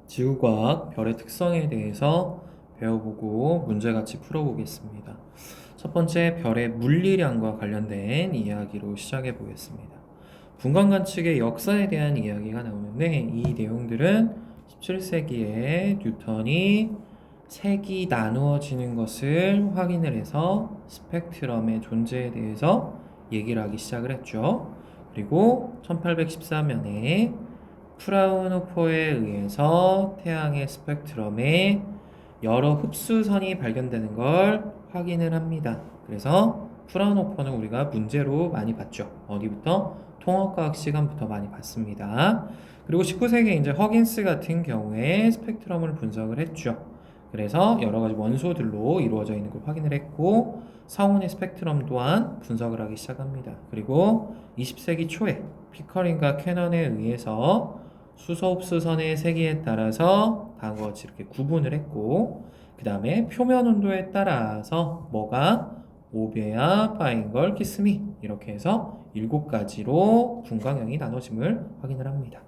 지구과학 별의 특성에 대해서 배워보고 문제같이 풀어보겠습니다. 첫 번째, 별의 물리량과 관련된 이야기로 시작해 보겠습니다. 분광관측의 역사에 대한 이야기가 나오는데, 이 내용들은 17세기에 뉴턴이 색이 나누어지는 것을 확인을 해서 스펙트럼의 존재에 대해서 얘기를 하기 시작을 했죠. 그리고 1814년에 프라운호퍼에 의해서 태양의 스펙트럼에 여러 흡수선이 발견되는 걸 확인을 합니다. 그래서 프라운호퍼는 우리가 문제로 많이 봤죠. 어디부터? 통합과학 시간부터 많이 봤습니다. 그리고 19세기에 이제 허긴스 같은 경우에 스펙트럼을 분석을 했죠. 그래서 여러 가지 원소들로 이루어져 있는 걸 확인을 했고, 사원의 스펙트럼 또한 분석을 하기 시작합니다. 그리고 20세기 초에 피커링과 캐넌에 의해서 수소흡수선의 세기에 따라서 다음과 같이 이렇게 구분을 했고, 그 다음에 표면 온도에 따라서 뭐가 오베아, 파인걸, 키스미 이렇게 해서 7가지로 분광형이 나눠짐을 확인을 합니다.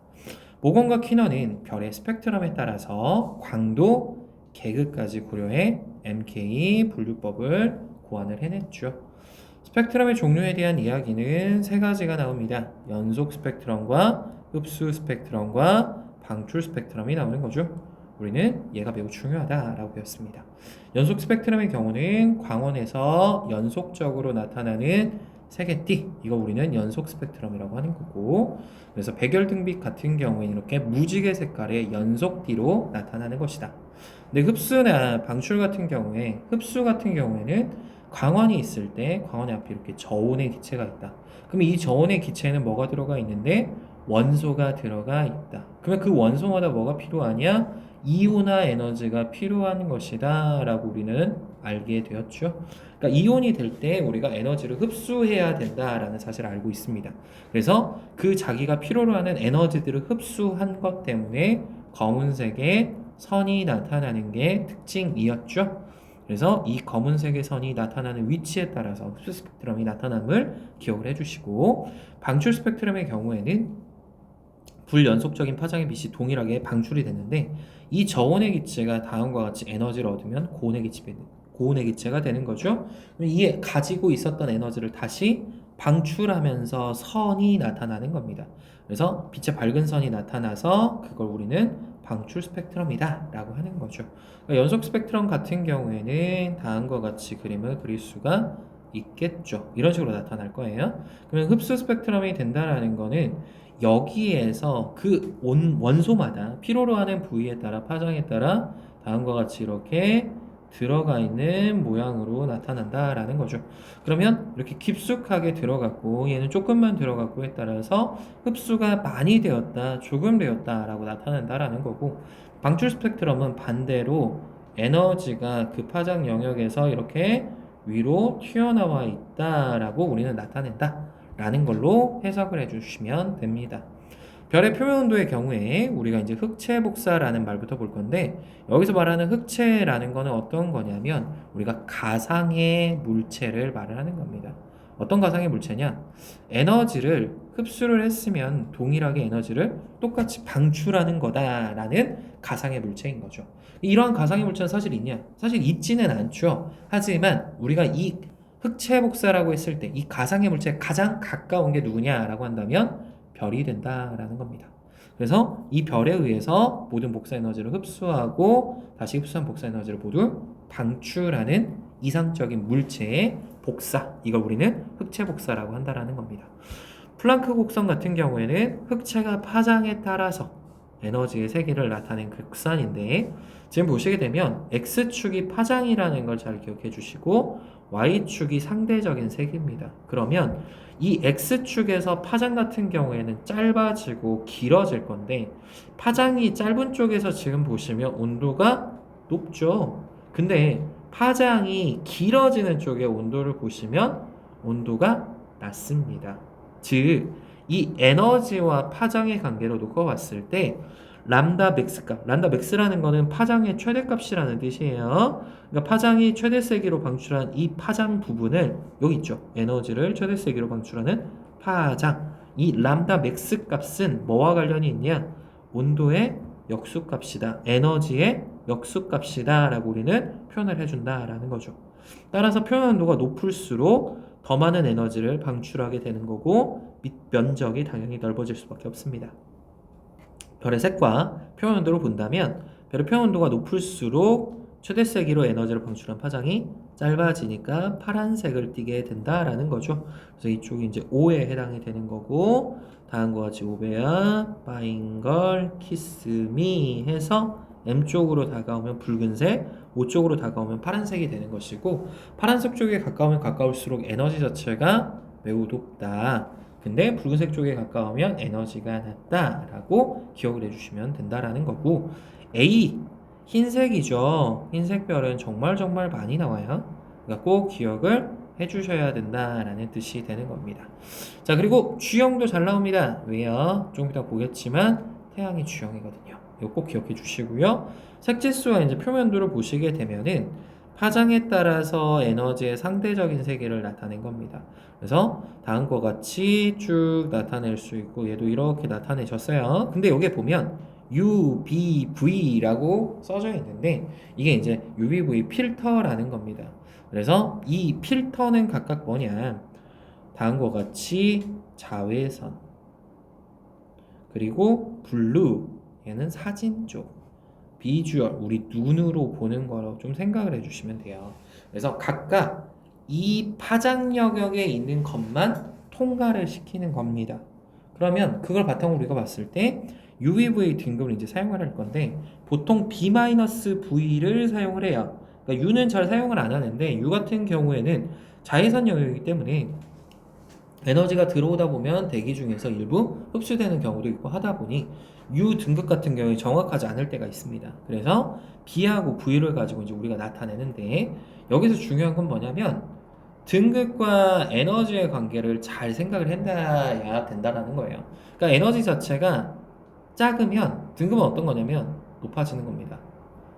모건과 키넌은 별의 스펙트럼에 따라서 광도, 계급까지 고려해 MK 분류법을 고안을 해냈죠. 스펙트럼의 종류에 대한 이야기는 3가지가 나옵니다. 연속 스펙트럼과 흡수 스펙트럼과 방출 스펙트럼이 나오는 거죠. 우리는 얘가 매우 중요하다라고 배웠습니다. 연속 스펙트럼의 경우는 광원에서 연속적으로 나타나는 세개띠, 이거 우리는 연속 스펙트럼이라고 하는 거고, 그래서 백열등빛 같은 경우에는 이렇게 무지개 색깔의 연속띠로 나타나는 것이다. 근데 흡수나 방출 같은 경우에, 흡수 같은 경우에는 광원이 있을 때 광원의 앞에 이렇게 저온의 기체가 있다. 그럼 이 저온의 기체에는 뭐가 들어가 있는데 원소가 들어가 있다. 그러면 그 원소마다 뭐가 필요하냐? 이온화 에너지가 필요한 것이다 라고 우리는 알게 되었죠. 그러니까 이온이 될 때 우리가 에너지를 흡수해야 된다라는 사실을 알고 있습니다. 그래서 그 자기가 필요로 하는 에너지들을 흡수한 것 때문에 검은색의 선이 나타나는 게 특징이었죠. 그래서 이 검은색의 선이 나타나는 위치에 따라서 흡수 스펙트럼이 나타남을 기억을 해주시고, 방출 스펙트럼의 경우에는 불연속적인 파장의 빛이 동일하게 방출이 되는데, 이 저온의 기체가 다음과 같이 에너지를 얻으면 고온의 기체가 되는 거죠. 이에 가지고 있었던 에너지를 다시 방출하면서 선이 나타나는 겁니다. 그래서 빛의 밝은 선이 나타나서 그걸 우리는 방출 스펙트럼이다 라고 하는 거죠. 그러니까 연속 스펙트럼 같은 경우에는 다음과 같이 그림을 그릴 수가 있겠죠. 이런 식으로 나타날 거예요. 그러면 흡수 스펙트럼이 된다라는 거는 여기에서 그 원소마다 필요로 하는 부위에 따라 파장에 따라 다음과 같이 이렇게 들어가 있는 모양으로 나타난다라는 거죠. 그러면 이렇게 깊숙하게 들어갔고 얘는 조금만 들어갔고에 따라서 흡수가 많이 되었다, 조금 되었다라고 나타난다라는 거고, 방출 스펙트럼은 반대로 에너지가 그 파장 영역에서 이렇게 위로 튀어나와 있다라고 우리는 나타낸다라는 걸로 해석을 해주시면 됩니다. 별의 표면 온도의 경우에 우리가 이제 흑체 복사라는 말부터 볼 건데, 여기서 말하는 흑체라는 거는 어떤 거냐면 우리가 가상의 물체를 말을 하는 겁니다. 어떤 가상의 물체냐? 에너지를 흡수를 했으면 동일하게 에너지를 똑같이 방출하는 거다라는 가상의 물체인 거죠. 이러한 가상의 물체는 사실 있냐? 사실 있지는 않죠. 하지만 우리가 이 흑체 복사라고 했을 때 이 가상의 물체에 가장 가까운 게 누구냐라고 한다면 별이 된다라는 겁니다. 그래서 이 별에 의해서 모든 복사 에너지를 흡수하고 다시 흡수한 복사 에너지를 모두 방출하는 이상적인 물체의 복사, 이걸 우리는 흑체 복사라고 한다라는 겁니다. 플랑크 곡선 같은 경우에는 흑체가 파장에 따라서 에너지의 세기를 나타낸 극산인데, 지금 보시게 되면 X축이 파장이라는 걸 잘 기억해 주시고 Y축이 상대적인 세기입니다. 그러면 이 X축에서 파장 같은 경우에는 짧아지고 길어질 건데, 파장이 짧은 쪽에서 지금 보시면 온도가 높죠. 근데 파장이 길어지는 쪽의 온도를 보시면 온도가 낮습니다. 즉, 이 에너지와 파장의 관계로 놓고 봤을 때 람다 맥스 값, 람다 맥스라는 거는 파장의 최대값이라는 뜻이에요. 그러니까 파장이 최대 세기로 방출한 이 파장 부분을, 여기 있죠. 에너지를 최대 세기로 방출하는 파장. 이 람다 맥스 값은 뭐와 관련이 있냐? 온도의 역수값이다. 에너지의 역수값이다 라고 우리는 표현을 해준다라는 거죠. 따라서 표면 온도가 높을수록 더 많은 에너지를 방출하게 되는 거고 밑 면적이 당연히 넓어질 수밖에 없습니다. 별의 색과 표면 온도를 본다면 별의 표면 온도가 높을수록 최대 세기로 에너지를 방출한 파장이 짧아지니까 파란색을 띠게 된다라는 거죠. 그래서 이쪽이 이제 O에 해당이 되는 거고 다음과 같이 오베아, 파인걸, 키스미 해서 M 쪽으로 다가오면 붉은색, O 쪽으로 다가오면 파란색이 되는 것이고 파란색 쪽에 가까우면 가까울수록 에너지 자체가 매우 높다. 근데 붉은색 쪽에 가까우면 에너지가 낮다라고 기억을 해주시면 된다라는 거고 A 흰색이죠. 흰색 별은 정말 많이 나와요. 그러니까 꼭 기억을 해주셔야 된다라는 뜻이 되는 겁니다. 자 그리고 G형도 잘 나옵니다. 왜요? 좀 이따 보겠지만 태양이 G형이거든요. 이거 꼭 기억해 주시고요. 색지수와 이제 표면도를 보시게 되면은 파장에 따라서 에너지의 상대적인 세계를 나타낸 겁니다. 그래서 다음과 같이 쭉 나타낼 수 있고 얘도 이렇게 나타내셨어요. 근데 여기에 보면 UV라고 써져 있는데 이게 이제 UVV 필터라는 겁니다. 그래서 이 필터는 각각 뭐냐? 다음과 같이 자외선 그리고 블루 얘는 사진 쪽 비주얼 우리 눈으로 보는 거로 좀 생각을 해주시면 돼요. 그래서 각각 이 파장 영역에 있는 것만 통과를 시키는 겁니다. 그러면 그걸 바탕으로 우리가 봤을 때 UVV 등급을 이제 사용을 할 건데 보통 B-V를 사용을 해요. 그러니까 U는 잘 사용을 안 하는데 U 같은 경우에는 자외선 영역이기 때문에 에너지가 들어오다 보면 대기 중에서 일부 흡수되는 경우도 있고 하다 보니 U 등급 같은 경우에 정확하지 않을 때가 있습니다. 그래서 B하고 V를 가지고 이제 우리가 나타내는데 여기서 중요한 건 뭐냐면 등급과 에너지의 관계를 잘 생각을 해야 된다라는 거예요. 그러니까 에너지 자체가 작으면 등급은 어떤 거냐면 높아지는 겁니다.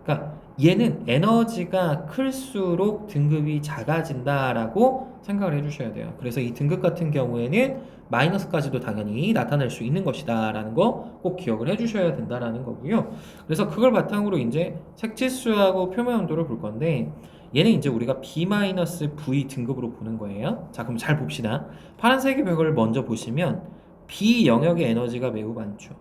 그러니까 얘는 에너지가 클수록 등급이 작아진다라고 생각을 해주셔야 돼요. 그래서 이 등급 같은 경우에는 마이너스까지도 당연히 나타낼 수 있는 것이다 라는 거 꼭 기억을 해주셔야 된다라는 거고요. 그래서 그걸 바탕으로 이제 색지수하고 표면 온도를 볼 건데 얘는 이제 우리가 B-V 등급으로 보는 거예요. 자 그럼 잘 봅시다. 파란색의 벽을 먼저 보시면 B 영역의 에너지가 매우 많죠.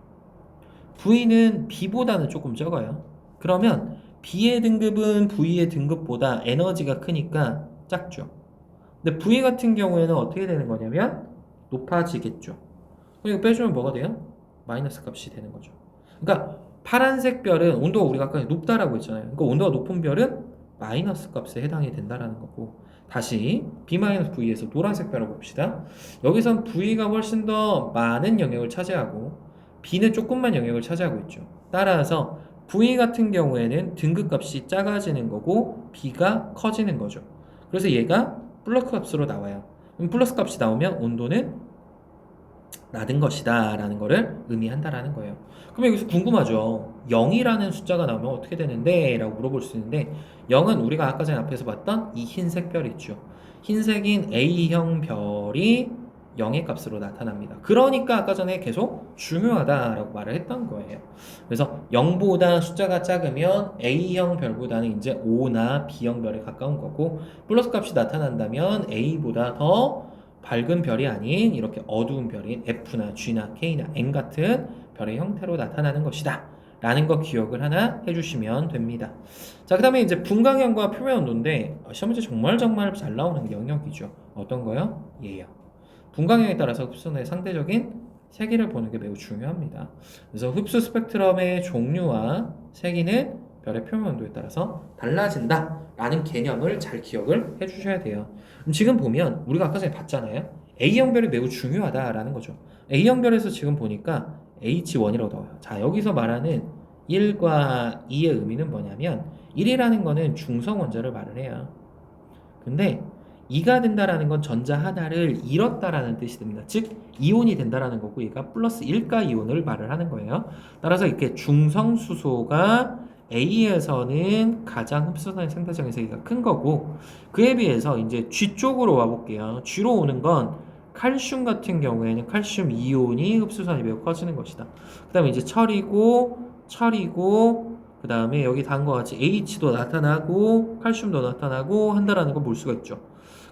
V는 B보다는 조금 적어요. 그러면 B의 등급은 V의 등급보다 에너지가 크니까 작죠. 근데 V 같은 경우에는 어떻게 되는 거냐면 높아지겠죠. 이거 빼주면 뭐가 돼요? 마이너스 값이 되는 거죠. 그러니까 파란색 별은 온도가 우리가 아까 높다라고 했잖아요. 그러니까 온도가 높은 별은 마이너스 값에 해당이 된다라는 거고 다시 B-V에서 노란색 별을 봅시다. 여기선 V가 훨씬 더 많은 영역을 차지하고 B는 조금만 영역을 차지하고 있죠. 따라서 V 같은 경우에는 등급값이 작아지는 거고 B가 커지는 거죠. 그래서 얘가 플러스 값으로 나와요. 그럼 플러스 값이 나오면 온도는 낮은 것이다 라는 거를 의미한다라는 거예요. 그럼 여기서 궁금하죠. 0이라는 숫자가 나오면 어떻게 되는데? 라고 물어볼 수 있는데 0은 우리가 아까 전에 앞에서 봤던 이 흰색 별이 있죠. 흰색인 A형 별이 0의 값으로 나타납니다. 그러니까 아까 전에 계속 중요하다라고 말을 했던 거예요. 그래서 0보다 숫자가 작으면 A형 별보다는 이제 O나 B형 별에 가까운 거고 플러스 값이 나타난다면 A보다 더 밝은 별이 아닌 이렇게 어두운 별인 F나 G나 K나 N 같은 별의 형태로 나타나는 것이다 라는 거 기억을 하나 해주시면 됩니다. 자 그 다음에 이제 분광형과 표면 온도인데 시험 문제 정말 잘 나오는 영역이죠. 어떤 거요? 얘요. 분광형에 따라서 흡수의 상대적인 세기를 보는 게 매우 중요합니다. 그래서 흡수 스펙트럼의 종류와 세기는 별의 표면 온도에 따라서 달라진다 라는 개념을 잘 기억을 해주셔야 돼요. 그럼 지금 보면 우리가 아까 전에 봤잖아요. A형 별이 매우 중요하다라는 거죠. A형 별에서 지금 보니까 H1이라고 나와요. 자 여기서 말하는 1과 2의 의미는 뭐냐면 1이라는 거는 중성 원자를 말을 해요. 근데 2가 된다라는 건 전자 하나를 잃었다라는 뜻이 됩니다. 즉 이온이 된다라는 거고 얘가 플러스 1가 이온을 말을 하는 거예요. 따라서 이렇게 중성 수소가 A에서는 가장 흡수선의 상대적인 세기가 큰 거고 그에 비해서 이제 G 쪽으로 와볼게요. G로 오는 건 칼슘 같은 경우에는 칼슘 이온이 흡수선이 매우 커지는 것이다. 그 다음에 이제 철이고 철이고 그 다음에 여기 다음과 같이 H도 나타나고 칼슘도 나타나고 한다라는 걸 볼 수가 있죠.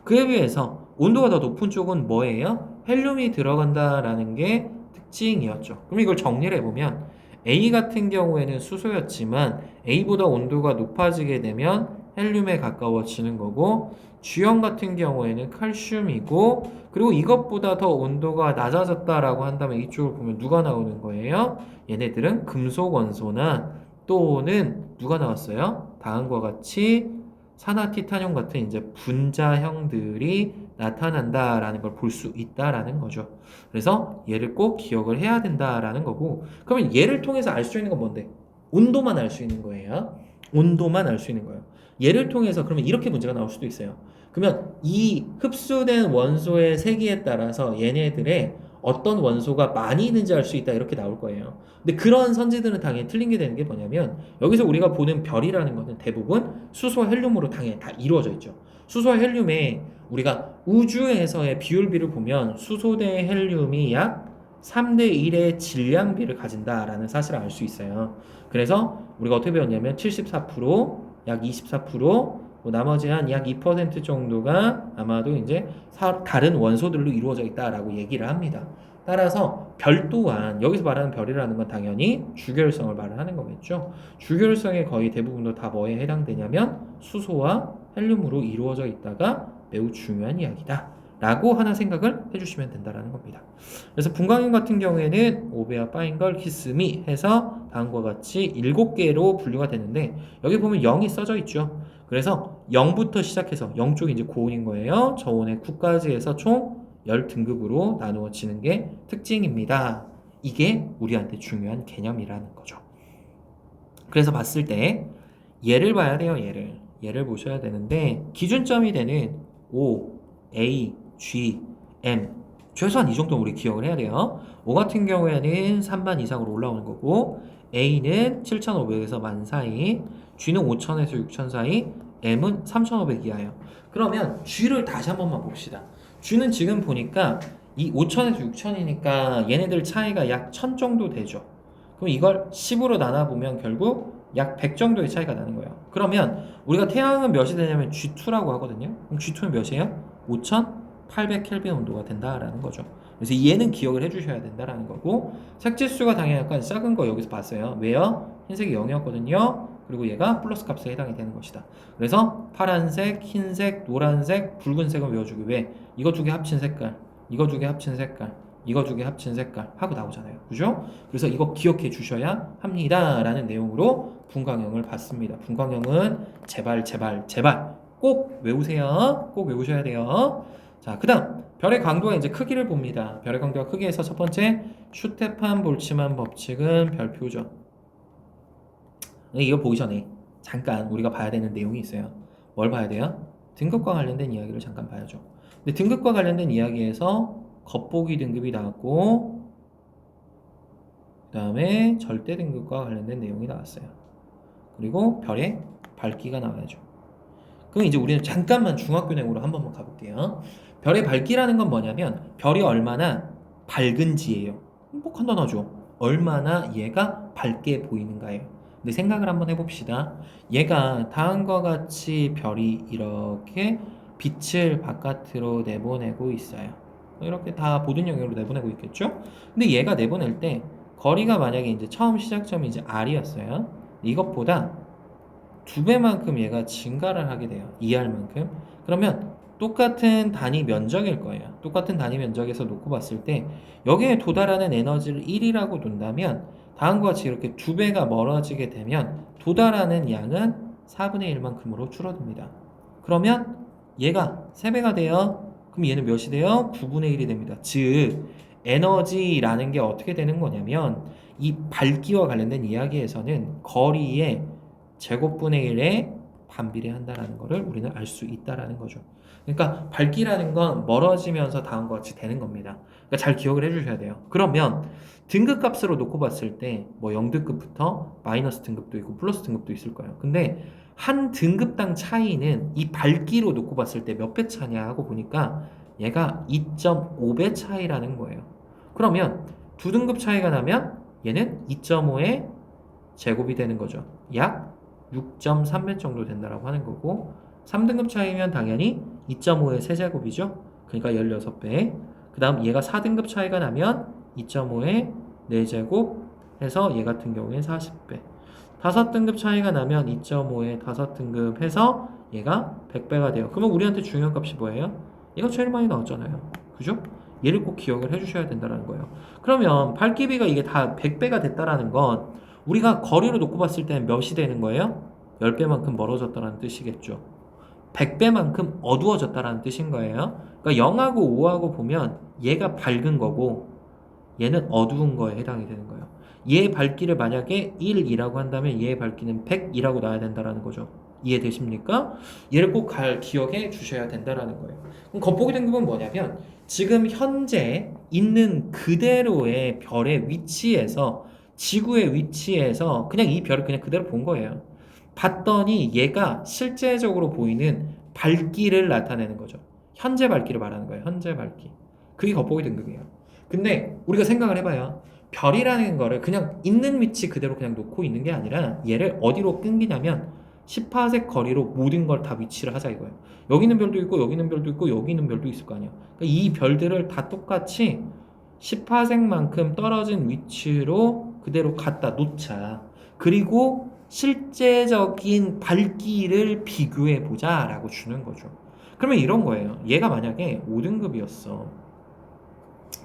그에 비해서 온도가 더 높은 쪽은 뭐예요? 헬륨이 들어간다라는 게 특징이었죠. 그럼 이걸 정리를 해보면 A 같은 경우에는 수소였지만 A보다 온도가 높아지게 되면 헬륨에 가까워지는 거고 G형 같은 경우에는 칼슘이고 그리고 이것보다 더 온도가 낮아졌다라고 한다면 이쪽을 보면 누가 나오는 거예요? 얘네들은 금속 원소나 또는 누가 나왔어요? 다음과 같이 산화 티타늄 같은 이제 분자형들이 나타난다라는 걸 볼 수 있다라는 거죠. 그래서 얘를 꼭 기억을 해야 된다라는 거고, 그러면 얘를 통해서 알 수 있는 건 뭔데? 온도만 알 수 있는 거예요. 온도만 알 수 있는 거예요. 얘를 통해서 그러면 이렇게 문제가 나올 수도 있어요. 그러면 이 흡수된 원소의 세기에 따라서 얘네들의 어떤 원소가 많이 있는지 알 수 있다 이렇게 나올 거예요. 근데 그런 선지들은 당연히 틀린 게 되는 게 뭐냐면 여기서 우리가 보는 별이라는 것은 대부분 수소 헬륨으로 당연히 다 이루어져 있죠. 수소 헬륨에 우리가 우주에서의 비율비를 보면 수소 대 헬륨이 약 3대 1의 질량비를 가진다라는 사실을 알 수 있어요. 그래서 우리가 어떻게 배웠냐면 74%, 약 24%, 뭐 나머지 한 약 2% 정도가 아마도 이제 다른 원소들로 이루어져 있다라고 얘기를 합니다. 따라서 별 또한 여기서 말하는 별이라는 건 당연히 주결성을 말을 하는 거겠죠. 주결성의 거의 대부분도 다 뭐에 해당되냐면 수소와 헬륨으로 이루어져 있다가 매우 중요한 이야기다. 라고 하나 생각을 해주시면 된다라는 겁니다. 그래서 분광염 같은 경우에는 오베아 파인걸 키스미 해서 다음과 같이 7개로 분류가 되는데 여기 보면 0이 써져 있죠. 그래서 0부터 시작해서 0 쪽이 이제 고온인 거예요. 저온에 9까지 해서 총 10등급으로 나누어지는 게 특징입니다. 이게 우리한테 중요한 개념이라는 거죠. 그래서 봤을 때 얘를 봐야 돼요. 얘를 보셔야 되는데 기준점이 되는 O, A, G, M 최소한 이 정도 우리 기억을 해야 돼요. O 같은 경우에는 3만 이상으로 올라오는 거고 A는 7,500에서 1만 사이, G는 5,000에서 6,000 사이, M은 3,500 이하예요. 그러면 G를 다시 한 번만 봅시다. G는 지금 보니까 이 5,000에서 6,000이니까 얘네들 차이가 약 1,000 정도 되죠. 그럼 이걸 10으로 나눠보면 결국 약 100 정도의 차이가 나는 거예요. 그러면 우리가 태양은 몇이 되냐면 G2라고 하거든요. 그럼 G2는 몇이에요? 5,800 켈빈 온도가 된다라는 거죠. 그래서 얘는 기억을 해주셔야 된다라는 거고 색지수가 당연히 약간 작은 거 여기서 봤어요. 왜요? 흰색이 0이었거든요. 그리고 얘가 플러스 값에 해당이 되는 것이다. 그래서 파란색, 흰색, 노란색, 붉은색을 외워주기 위해 이거 두 개 합친 색깔, 이거 두 개 합친 색깔, 이거 두 개 합친 색깔 하고 나오잖아요. 그죠? 그래서 이거 기억해 주셔야 합니다. 라는 내용으로 분광형을 봤습니다. 분광형은 제발 꼭 외우세요. 꼭 외우셔야 돼요. 자, 그 다음 별의 강도와 이제 크기를 봅니다. 별의 강도와 크기에서 첫 번째 슈테판 볼츠만 법칙은 별표죠. 이거 보기 전에 잠깐 우리가 봐야 되는 내용이 있어요. 뭘 봐야 돼요? 등급과 관련된 이야기를 잠깐 봐야죠. 근데 등급과 관련된 이야기에서 겉보기 등급이 나왔고 그 다음에 절대 등급과 관련된 내용이 나왔어요. 그리고 별의 밝기가 나와야죠. 그럼 이제 우리는 잠깐만 중학교 내용으로 한 번만 가볼게요. 별의 밝기라는 건 뭐냐면 별이 얼마나 밝은지예요. 뭐 간단하죠. 얼마나 얘가 밝게 보이는가예요. 근데 생각을 한번 해봅시다. 얘가 다음과 같이 별이 이렇게 빛을 바깥으로 내보내고 있어요. 이렇게 다 보든 영역으로 내보내고 있겠죠? 근데 얘가 내보낼 때 거리가 만약에 이제 처음 시작점이 이제 R이었어요. 이것보다 2배만큼 얘가 증가를 하게 돼요. 2R만큼. 그러면 똑같은 단위 면적일 거예요. 똑같은 단위 면적에서 놓고 봤을 때 여기에 도달하는 에너지를 1이라고 둔다면 다음과 같이 이렇게 2배가 멀어지게 되면 도달하는 양은 4분의 1만큼으로 줄어듭니다. 그러면 얘가 3배가 돼요. 그럼 얘는 몇이 돼요? 9분의 1이 됩니다. 즉 에너지라는 게 어떻게 되는 거냐면 이 밝기와 관련된 이야기에서는 거리의 제곱분의 1에 반비례한다라는 것을 우리는 알 수 있다라는 거죠. 그러니까 밝기라는 건 멀어지면서 다음과 같이 되는 겁니다. 그러니까 잘 기억을 해주셔야 돼요. 그러면 등급값으로 놓고 봤을 때 뭐 0등급부터 마이너스 등급도 있고 플러스 등급도 있을 거예요. 근데 한 등급당 차이는 이 밝기로 놓고 봤을 때 몇 배 차냐 하고 보니까 얘가 2.5배 차이라는 거예요. 그러면 두 등급 차이가 나면 얘는 2.5에 제곱이 되는 거죠. 약 6.3m 정도 된다라고 하는 거고 3등급 차이면 당연히 2.5의 세제곱이죠. 그러니까 16배. 그 다음 얘가 4등급 차이가 나면 2.5의 4제곱 해서 얘 같은 경우엔 40배. 5등급 차이가 나면 2.5의 5등급 해서 얘가 100배가 돼요. 그러면 우리한테 중요한 값이 뭐예요? 얘가 제일 많이 나왔잖아요. 그죠? 얘를 꼭 기억을 해주셔야 된다는 거예요. 그러면 발기비가 이게 다 100배가 됐다라는 건 우리가 거리로 놓고 봤을 때는 몇이 되는 거예요? 10배만큼 멀어졌다는 뜻이겠죠. 100배만큼 어두워졌다는 뜻인 거예요. 그러니까 0하고 5하고 보면 얘가 밝은 거고 얘는 어두운 거에 해당이 되는 거예요. 얘의 밝기를 만약에 1이라고 한다면 얘의 밝기는 100이라고 놔야 된다는 거죠. 이해되십니까? 얘를 꼭 기억해 주셔야 된다는 거예요. 그럼 겉보기 등급은 뭐냐면 지금 현재 있는 그대로의 별의 위치에서 지구의 위치에서 그냥 이 별을 그냥 그대로 본 거예요. 봤더니 얘가 실제적으로 보이는 밝기를 나타내는 거죠. 현재 밝기를 말하는 거예요. 현재 밝기. 그게 겉보기 등급이에요. 근데 우리가 생각을 해봐요. 별이라는 거를 그냥 있는 위치 그대로 그냥 놓고 있는 게 아니라 얘를 어디로 끊기냐면 10파섹 거리로 모든 걸 다 위치를 하자 이거예요. 여기 있는 별도 있고 여기 있는 별도 있고 여기 있는 별도 있을 거 아니야. 그러니까 이 별들을 다 똑같이 10파섹만큼 떨어진 위치로 그대로 갖다 놓자. 그리고 실제적인 밝기를 비교해 보자 라고 주는 거죠. 그러면 이런 거예요. 얘가 만약에 5등급이었어.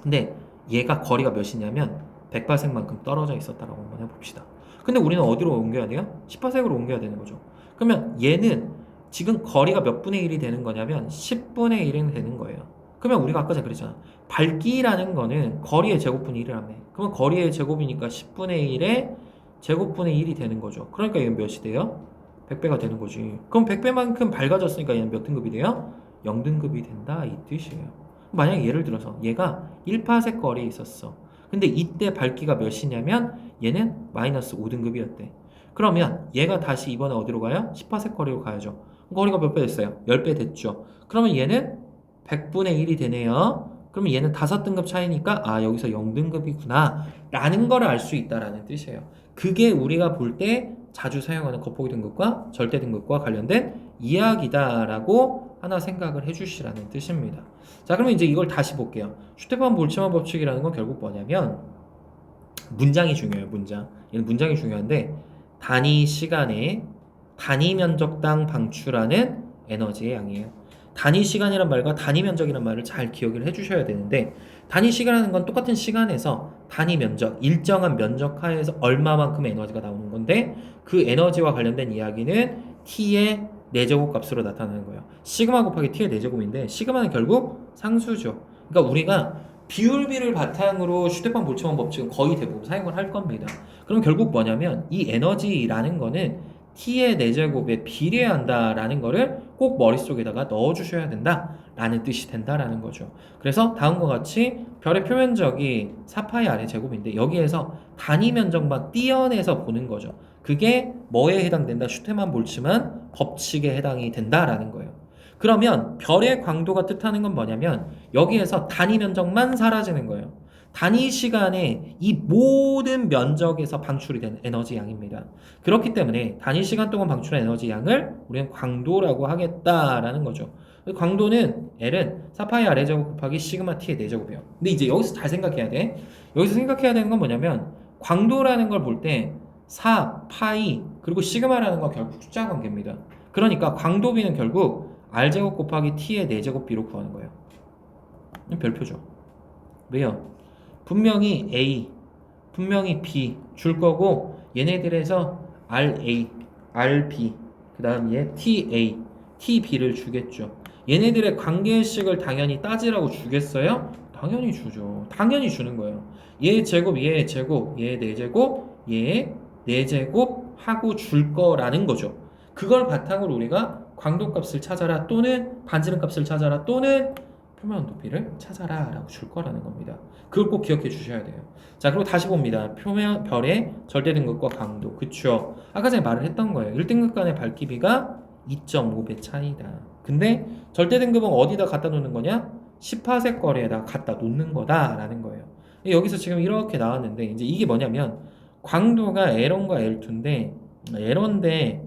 근데 얘가 거리가 몇이냐면 100파섹만큼 떨어져 있었다라고 한번 해봅시다. 근데 우리는 어디로 옮겨야 돼요? 10파섹으로 옮겨야 되는 거죠. 그러면 얘는 지금 거리가 몇 분의 1이 되는 거냐면 10분의 1이 되는 거예요. 그러면 우리가 아까 전에 그랬잖아. 밝기라는 거는 거리의 제곱분의 1이라며. 그러면 거리의 제곱이니까 10분의 1에 제곱분의 1이 되는 거죠. 그러니까 얘는 몇이 돼요? 100배가 되는 거지. 그럼 100배만큼 밝아졌으니까 얘는 몇 등급이 돼요? 0등급이 된다 이 뜻이에요. 만약에 예를 들어서 얘가 1파섹 거리에 있었어. 근데 이때 밝기가 몇이냐면 얘는 마이너스 5등급이었대. 그러면 얘가 다시 이번에 어디로 가요? 10파섹 거리로 가야죠. 거리가 몇 배 됐어요? 10배 됐죠. 그러면 얘는 100분의 1이 되네요. 그러면 얘는 5등급 차이니까 아 여기서 0등급이구나 라는 걸 알 수 있다라는 뜻이에요. 그게 우리가 볼 때 자주 사용하는 겉보기 등급과 절대 등급과 관련된 이야기다라고 하나 생각을 해주시라는 뜻입니다. 자, 그러면 이제 이걸 다시 볼게요. 슈테판 볼츠만 법칙이라는 건 결국 뭐냐면 문장이 중요해요. 문장. 얘는 문장이 중요한데 단위 시간에 단위 면적당 방출하는 에너지의 양이에요. 단위 시간이란 말과 단위 면적이란 말을 잘 기억을 해주셔야 되는데 단위 시간이라는 건 똑같은 시간에서 단위 면적, 일정한 면적 하에서 얼마만큼의 에너지가 나오는 건데 그 에너지와 관련된 이야기는 T의 4제곱 값으로 나타나는 거예요. 시그마 곱하기 T의 4제곱인데 시그마는 결국 상수죠. 그러니까 우리가 비율비를 바탕으로 슈테판 볼츠만 법칙은 거의 대부분 사용을 할 겁니다. 그럼 결국 뭐냐면 이 에너지라는 거는 T의 4제곱에 비례한다라는 거를 꼭 머릿속에다가 넣어주셔야 된다라는 뜻이 된다라는 거죠. 그래서 다음과 같이 별의 표면적이 4파이 아래 제곱인데 여기에서 단위 면적만 떼어내서 보는 거죠. 그게 뭐에 해당된다? 슈테만 볼츠만 법칙에 해당이 된다라는 거예요. 그러면 별의 광도가 뜻하는 건 뭐냐면 여기에서 단위 면적만 사라지는 거예요. 단위 시간에 이 모든 면적에서 방출이 되는 에너지 양입니다. 그렇기 때문에 단위 시간 동안 방출한 에너지 양을 우리는 광도라고 하겠다라는 거죠. 광도는 L은 4파이 R 제곱 곱하기 시그마 T의 4제곱이에요. 근데 이제 여기서 잘 생각해야 돼. 여기서 생각해야 되는 건 뭐냐면 광도라는 걸 볼 때 4, 파이, 그리고 시그마라는 건 결국 숫자 관계입니다. 그러니까 광도비는 결국 R제곱 곱하기 T의 4제곱비로 구하는 거예요. 별표죠. 왜요? 분명히 A, 분명히 B 줄 거고 얘네들에서 RA, RB, 그 다음 얘 TA, TB를 주겠죠. 얘네들의 관계식을 당연히 따지라고 주겠어요? 당연히 주죠. 당연히 주는 거예요. 얘 제곱, 얘 제곱, 얘 4제곱, 얘 4제곱 하고 줄 거라는 거죠. 그걸 바탕으로 우리가 광도값을 찾아라 또는 반지름값을 찾아라 또는 표면 높이를 찾아라 라고 줄 거라는 겁니다. 그걸 꼭 기억해 주셔야 돼요. 자, 그리고 다시 봅니다. 표면 별의 절대 등급과 강도. 그쵸? 아까 전에 말을 했던 거예요. 1등급 간의 밝기비가 2.5배 차이다. 근데 절대 등급은 어디다 갖다 놓는 거냐? 10파섹 거리에다 갖다 놓는 거다 라는 거예요. 여기서 지금 이렇게 나왔는데 이제 이게 뭐냐면 광도가 L1과 L2인데 L1대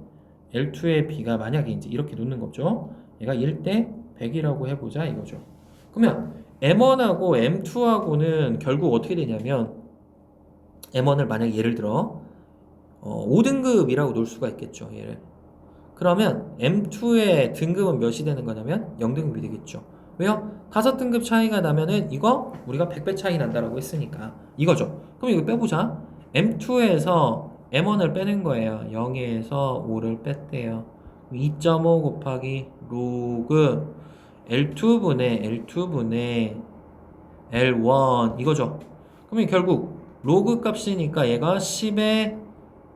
L2의 B가 만약에 이제 이렇게 놓는 거죠. 얘가 1대 100이라고 해보자 이거죠. 그러면 M1하고 M2하고는 결국 어떻게 되냐면 M1을 만약에 예를 들어 5등급이라고 놓을 수가 있겠죠. 얘를. 그러면 M2의 등급은 몇이 되는 거냐면 0등급이 되겠죠. 왜요? 5등급 차이가 나면은 이거 우리가 100배 차이 난다라고 했으니까 이거죠. 그럼 이거 빼보자. M2에서 M1을 빼는 거예요. 0에서 5를 뺐대요. 2.5 곱하기 로그 L2분의 L1 이거죠. 그러면 결국 로그 값이니까 얘가 10의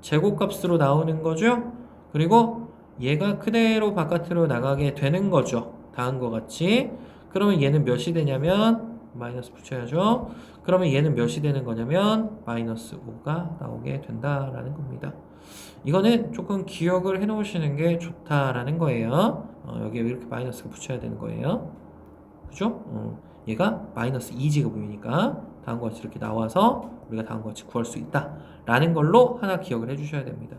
제곱값으로 나오는 거죠. 그리고 얘가 그대로 바깥으로 나가게 되는 거죠. 다음과 같이. 그러면 얘는 몇이 되냐면 마이너스 붙여야죠. 그러면 얘는 몇이 되는 거냐면 마이너스 5가 나오게 된다라는 겁니다. 이거는 조금 기억을 해 놓으시는 게 좋다라는 거예요. 여기에 이렇게 마이너스가 붙여야 되는 거예요. 그죠? 얘가 마이너스 2제곱이니까 다음과 같이 이렇게 나와서 우리가 다음과 같이 구할 수 있다라는 걸로 하나 기억을 해주셔야 됩니다.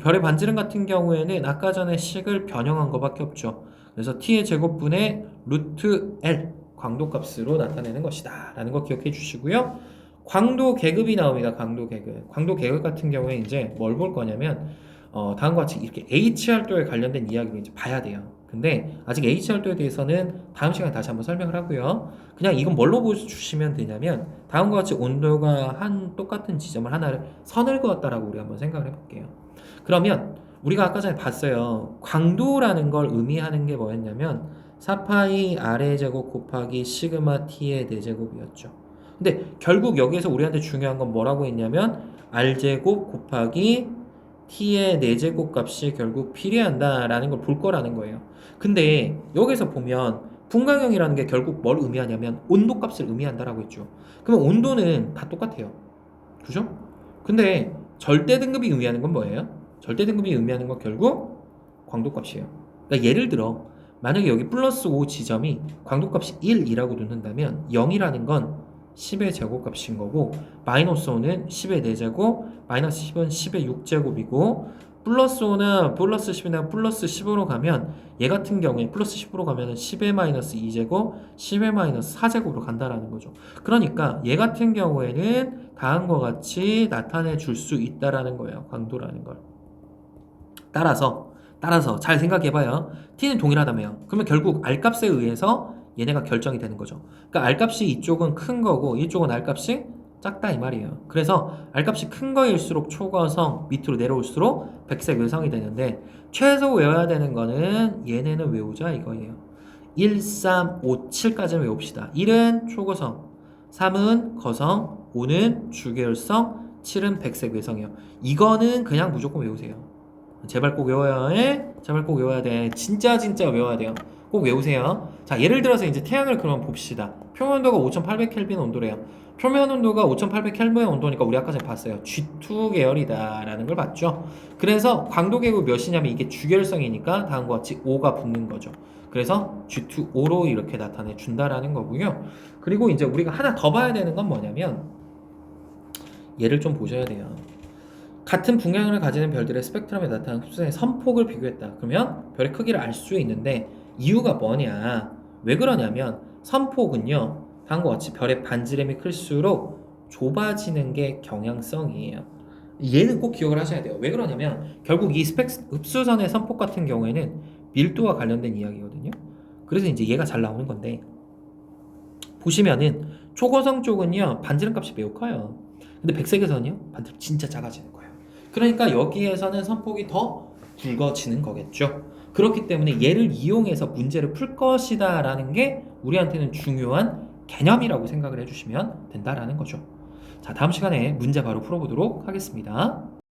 별의 반지름 같은 경우에는 아까 전에 식을 변형한 것밖에 없죠. 그래서 t의 제곱분의 루트 L 광도값으로 나타내는 것이다 라는 거 기억해 주시고요. 광도 계급이 나옵니다. 광도 계급. 광도 계급 같은 경우에 이제 뭘 볼 거냐면 다음과 같이 이렇게 HR도에 관련된 이야기를 이제 봐야 돼요. 근데 아직 HR도에 대해서는 다음 시간에 다시 한번 설명을 하고요. 그냥 이건 뭘로 보여주시면 되냐면 다음과 같이 온도가 한 똑같은 지점을 하나를 선을 그었다라고 우리 한번 생각을 해볼게요. 그러면 우리가 아까 전에 봤어요. 광도라는 걸 의미하는 게 뭐였냐면 4파이 R의 제곱 곱하기 시그마 T의 4제곱이었죠. 근데 결국 여기에서 우리한테 중요한 건 뭐라고 했냐면 R제곱 곱하기 t의 4제곱 값이 결국 비례한다라는 걸 볼 거라는 거예요. 근데 여기서 보면 분광형이라는 게 결국 뭘 의미하냐면 온도 값을 의미한다라고 했죠. 그러면 온도는 다 똑같아요. 그죠? 근데 절대 등급이 의미하는 건 뭐예요? 절대 등급이 의미하는 건 결국 광도 값이에요. 그러니까 예를 들어 만약에 여기 플러스 5 지점이 광도 값이 1이라고 놓는다면 0이라는 건 10의 제곱값인 거고 마이너스 5는 10의 4제곱 마이너스 10은 10의 6제곱이고 플러스 5나 플러스 10이나 플러스 15로 가면 얘 같은 경우에 플러스 10으로 가면 10의 마이너스 2제곱 10의 마이너스 4제곱으로 간다라는 거죠. 그러니까 얘 같은 경우에는 다음과 같이 나타내 줄 수 있다라는 거예요. 광도라는 걸. 따라서 잘 생각해봐요. t는 동일하다며요. 그러면 결국 R값에 의해서 얘네가 결정이 되는 거죠. 그러니까 R값이 이쪽은 큰 거고 이쪽은 R값이 작다 이 말이에요. 그래서 R값이 큰 거일수록 초거성 밑으로 내려올수록 백색 외성이 되는데 최소 외워야 되는 거는 얘네는 외우자 이거예요. 1, 3, 5, 7까지는 외웁시다. 1은 초거성, 3은 거성, 5는 주계열성, 7은 백색 외성이에요. 이거는 그냥 무조건 외우세요. 제발 꼭 외워야 해. 제발 꼭 외워야 돼. 진짜 외워야 돼요. 꼭 외우세요. 자, 예를 들어서 이제 태양을 그러면 봅시다. 표면 온도가 5800켈빈 온도래요. 표면 온도가 5800켈빈 온도니까 우리 아까 전에 봤어요. G2 계열이다라는 걸 봤죠. 그래서 광도 계급 몇이냐면 이게 주계열성이니까 다음과 같이 5가 붙는 거죠. 그래서 G2O로 이렇게 나타내 준다라는 거고요. 그리고 이제 우리가 하나 더 봐야 되는 건 뭐냐면 얘를 좀 보셔야 돼요. 같은 분광을 가지는 별들의 스펙트럼에 나타나는 흡수의 선폭을 비교했다. 그러면 별의 크기를 알 수 있는데 이유가 뭐냐? 왜 그러냐면 선폭은요. 다음과 같이 별의 반지름이 클수록 좁아지는 게 경향성이에요. 얘는 꼭 기억을 하셔야 돼요. 왜 그러냐면 결국 이 흡수선의 선폭 같은 경우에는 밀도와 관련된 이야기거든요. 그래서 이제 얘가 잘 나오는 건데 보시면은 초고성 쪽은요 반지름 값이 매우 커요. 근데 백색에서는요 반지름 진짜 작아지는 거예요. 그러니까 여기에서는 선폭이 더 굵어지는 거겠죠. 그렇기 때문에 얘를 이용해서 문제를 풀 것이다 라는 게 우리한테는 중요한 개념이라고 생각을 해주시면 된다라는 거죠. 자, 다음 시간에 문제 바로 풀어보도록 하겠습니다.